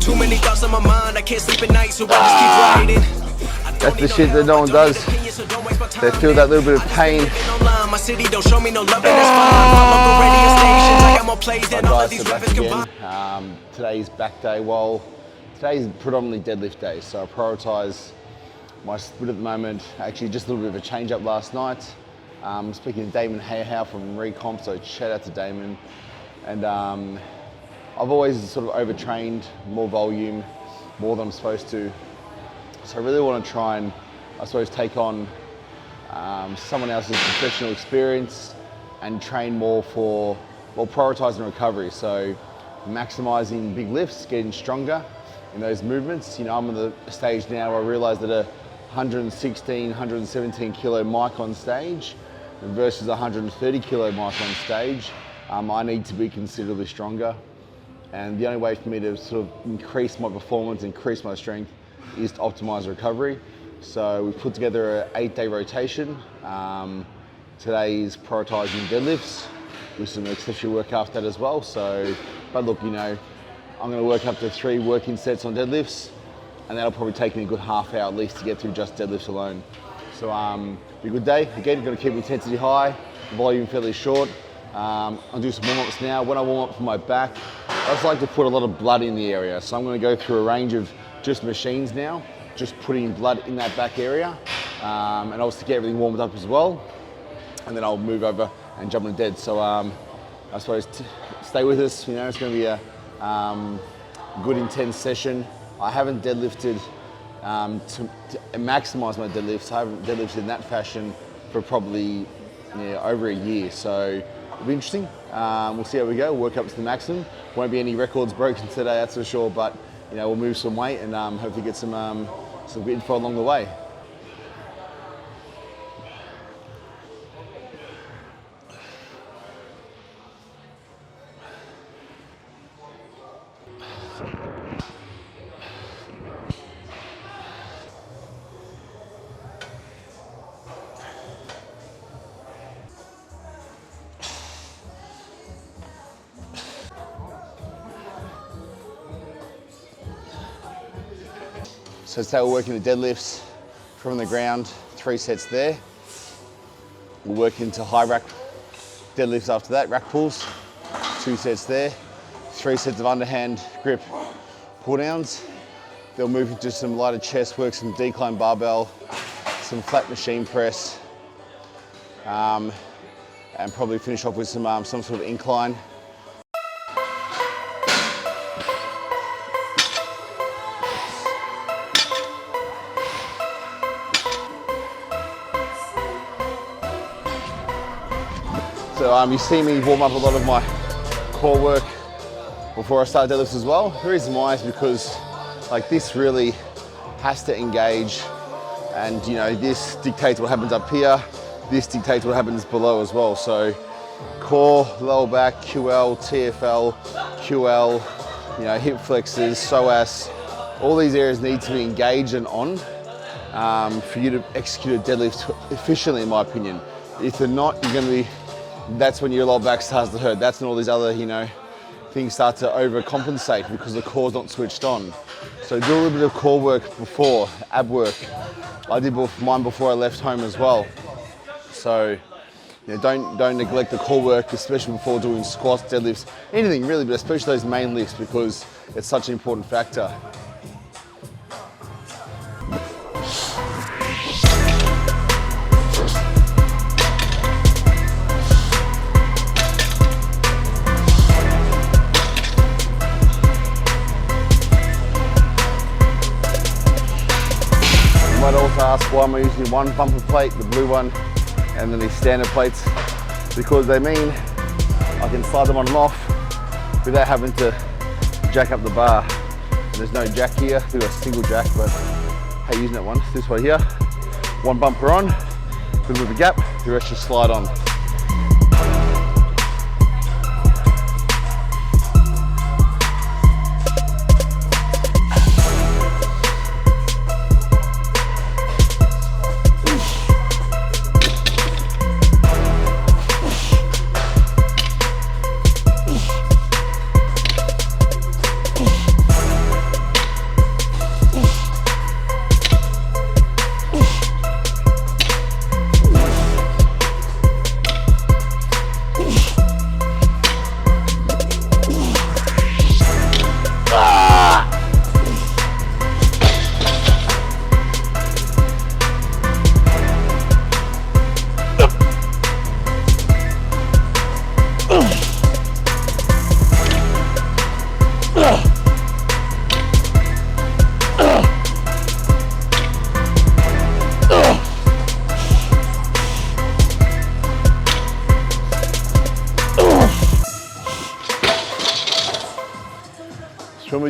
Too many thoughts on my mind, I can't sleep at night, so I just keep writing. That's the shit that no one does. They feel that little bit of pain. My city don't show me no love, and that's fine. My local radio stations, I got more plays than all of these rappers combined. Today's back day. Well, today's predominantly deadlift day, so I prioritise my split at the moment. Actually, just a little bit of a change up last night. Speaking to Damon Hayhow from Recomp, so shout out to Damon. And I've always sort of overtrained, more volume, more than I'm supposed to. So I really want to try and, I suppose, take on someone else's professional experience and train more for, well, prioritising recovery. So maximising big lifts, getting stronger in those movements. You know, I'm at the stage now where I realise that a 116, 117 kilo mic on stage versus 130 kilo mic on stage, I need to be considerably stronger. And the only way for me to sort of increase my performance, increase my strength, is to optimise recovery. So we've put together an 8-day rotation. Today is prioritising deadlifts with some exceptional work after that as well. So, but look, you know, I'm going to work up to 3 working sets on deadlifts, and that'll probably take me a good half hour at least to get through just deadlifts alone. So be a good day. Again, going to keep intensity high, volume fairly short. I'll do some warm-ups now. When I warm up for my back, I just like to put a lot of blood in the area. So I'm going to go through a range of just machines now, just putting blood in that back area, and obviously get everything warmed up as well. And then I'll move over and jump in dead. So I suppose stay with us. You know, it's going to be a good intense session. I haven't deadlifted to maximise my deadlifts. I haven't deadlifted in that fashion for probably over a year. So it'll be interesting. We'll see how we go. We'll work up to the maximum. Won't be any records broken today, that's for sure. But you know, we'll move some weight and hopefully get some good info along the way. So today we're working the deadlifts from the ground, 3 sets there. We'll work into high rack deadlifts after that, rack pulls, 2 sets there, 3 sets of underhand grip pull downs. They'll move into some lighter chest work, some decline barbell, some flat machine press, and probably finish off with some sort of incline. So you see me warm up a lot of my core work before I start deadlifts as well. The reason why is because like this really has to engage, and you know, this dictates what happens up here, this dictates what happens below as well. So core, lower back, QL, TFL, QL, you know, hip flexors, psoas, all these areas need to be engaged and on for you to execute a deadlift efficiently, in my opinion. If they're not, you're going to be, that's when your lower back starts to hurt. That's when all these other, you know, things start to overcompensate because the core's not switched on. So do a little bit of core work before, ab work. I did mine before I left home as well. So you know, don't neglect the core work, especially before doing squats, deadlifts, anything really, but especially those main lifts because it's such an important factor. You might also ask why am I using one bumper plate, the blue one, and then these standard plates, because they mean I can slide them on and off without having to jack up the bar. And there's no jack here, we've got a single jack, but hey, using that one, this way here, one bumper on, a little bit of a gap, the rest just slide on.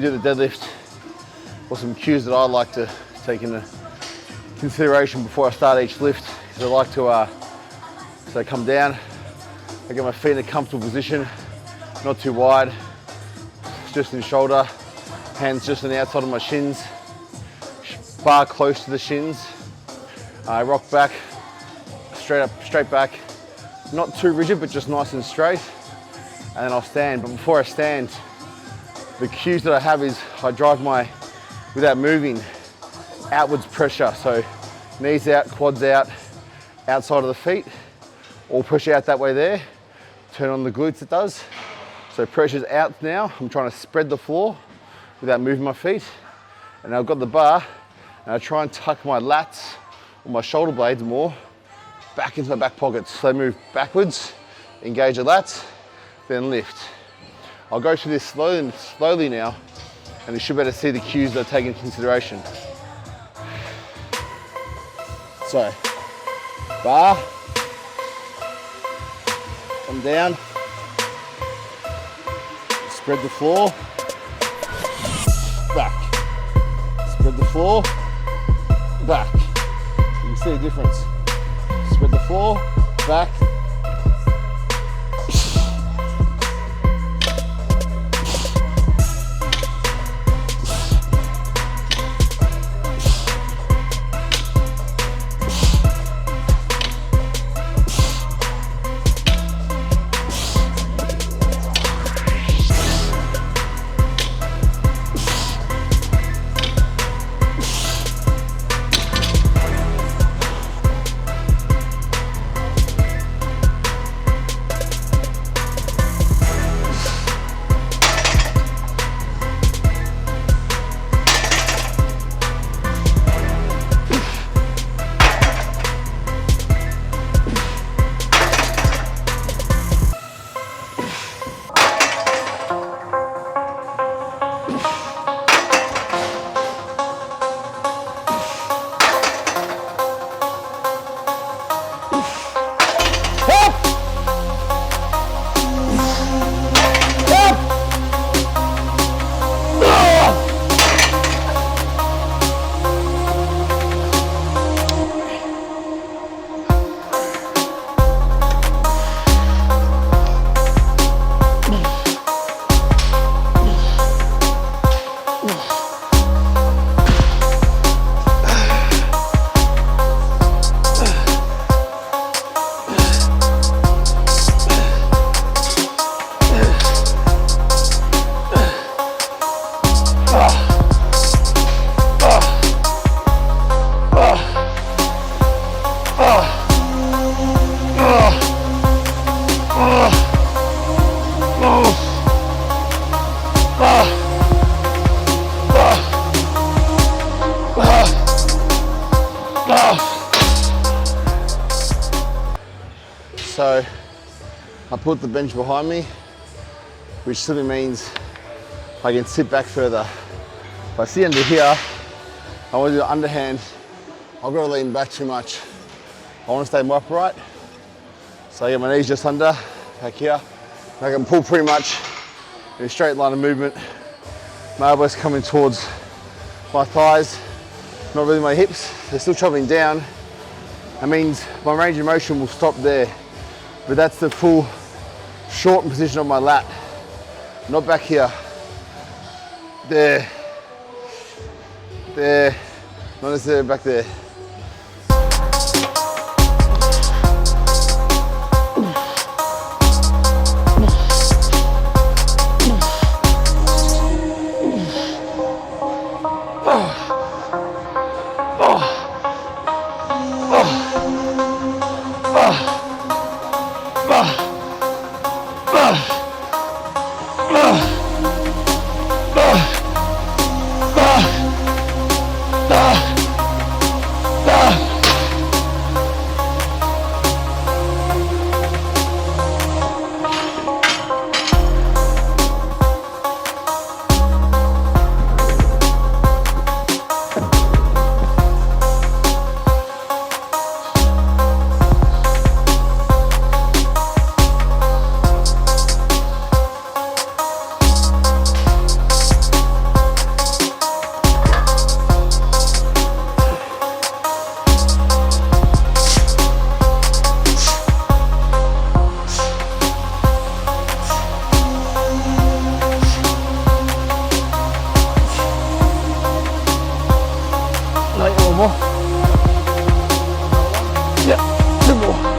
do the deadlift, or some cues that I like to take into consideration before I start each lift, is I like to, so I come down, I get my feet in a comfortable position, not too wide, just in shoulder, hands just on the outside of my shins, bar close to the shins. I rock back, straight back, not too rigid, but just nice and straight. And then I'll stand, but before I stand, the cues that I have is I drive without moving, outwards pressure. So knees out, quads out, outside of the feet, all pressure out that way there. Turn on the glutes it does. So pressure's out now. I'm trying to spread the floor without moving my feet. And I've got the bar, and I try and tuck my lats or my shoulder blades more back into my back pockets. So they move backwards, engage the lats, then lift. I'll go through this slowly now, and you should be able to see the cues that I take into consideration. So, bar, come down, spread the floor, back, spread the floor, back. You can see the difference. Spread the floor, back. So I put the bench behind me, which simply means I can sit back further. If I sit under here, I want to do underhand. I've got to lean back too much. I want to stay more upright. So I get my knees just under, back here. And I can pull pretty much in a straight line of movement. My elbows coming towards my thighs, not really my hips. They're still traveling down. That means my range of motion will stop there. But that's the full shortened position of my lat. Not back here. There. There. Not necessarily back there. more. Yeah, two more.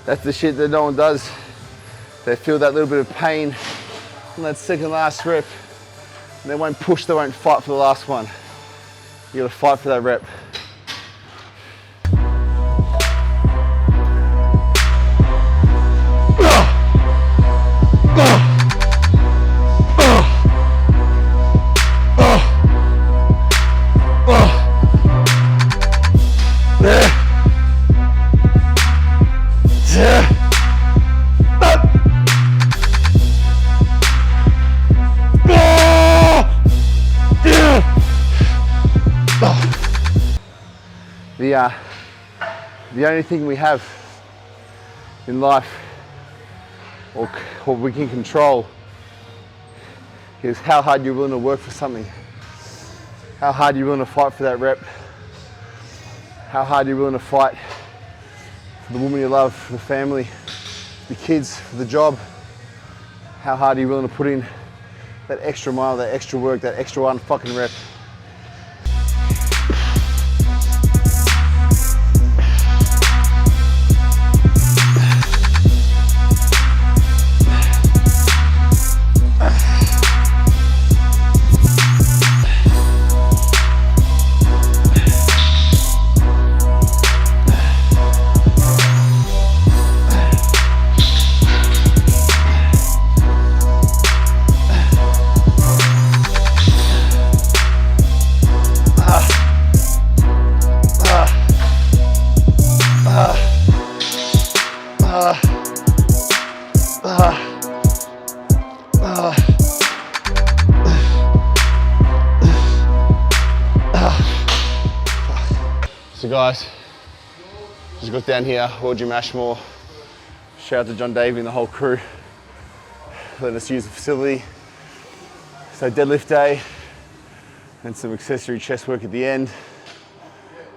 That's the shit that no one does. They feel that little bit of pain on that second last rep. And they won't push, they won't fight for the last one. You gotta fight for that rep. The only thing we have in life, or we can control, is how hard you're willing to work for something, how hard you're willing to fight for that rep, how hard you're willing to fight for the woman you love, for the family, for the kids, for the job, how hard are you willing to put in that extra mile, that extra work, that extra one fucking rep. So guys, just got down here, Jim Ashmore. Shout out to John Davey and the whole crew, letting us use the facility. So deadlift day and some accessory chest work at the end.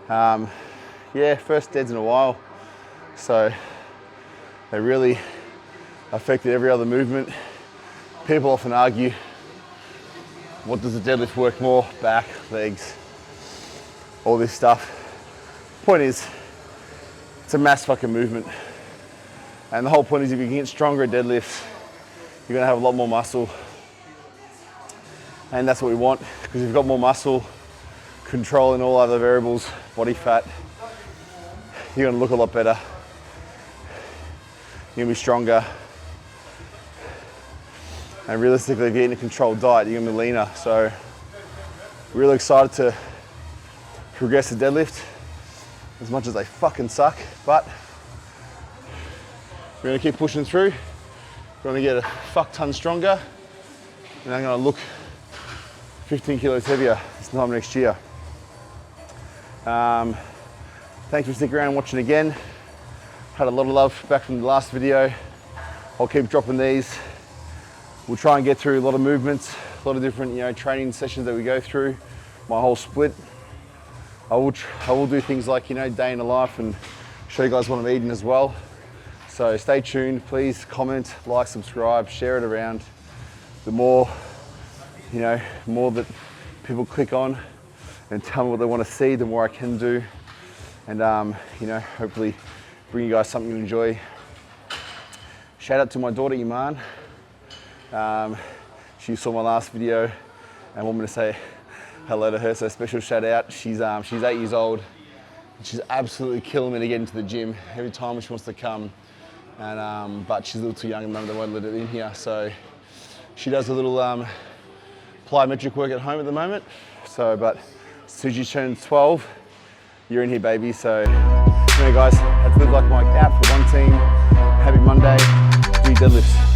Yeah, first deads in a while. So they really affected every other movement. People often argue, what does the deadlift work more? Back, legs, all this stuff. Point is, it's a mass fucking movement. And the whole point is if you can get stronger at deadlifts, you're gonna have a lot more muscle. And that's what we want, because if you've got more muscle, controlling all other variables, body fat, you're gonna look a lot better. You're gonna be stronger. And realistically, if you're eating a controlled diet, you're gonna be leaner. So, really excited to progress the deadlift, as much as they fucking suck, but we're gonna keep pushing through. We're gonna get a fuck ton stronger, and I'm gonna look 15 kilos heavier this time next year. Thanks for sticking around and watching again. Had a lot of love back from the last video. I'll keep dropping these. We'll try and get through a lot of movements, a lot of different training sessions that we go through, my whole split. I will do things like, day in the life and show you guys what I'm eating as well. So stay tuned, please comment, like, subscribe, share it around. The more, more that people click on and tell me what they want to see, the more I can do. And, hopefully bring you guys something to enjoy. Shout out to my daughter, Iman. She saw my last video and want me to say hello to her. So special shout out. She's 8 years old. She's absolutely killing me to get into the gym every time she wants to come. And but she's a little too young at the moment. They won't let her in here. So she does a little plyometric work at home at the moment. So, but as soon as you turn 12, you're in here, baby. So, anyway, guys, that's Live Like Mike out for one team. Happy Monday. Do your deadlifts.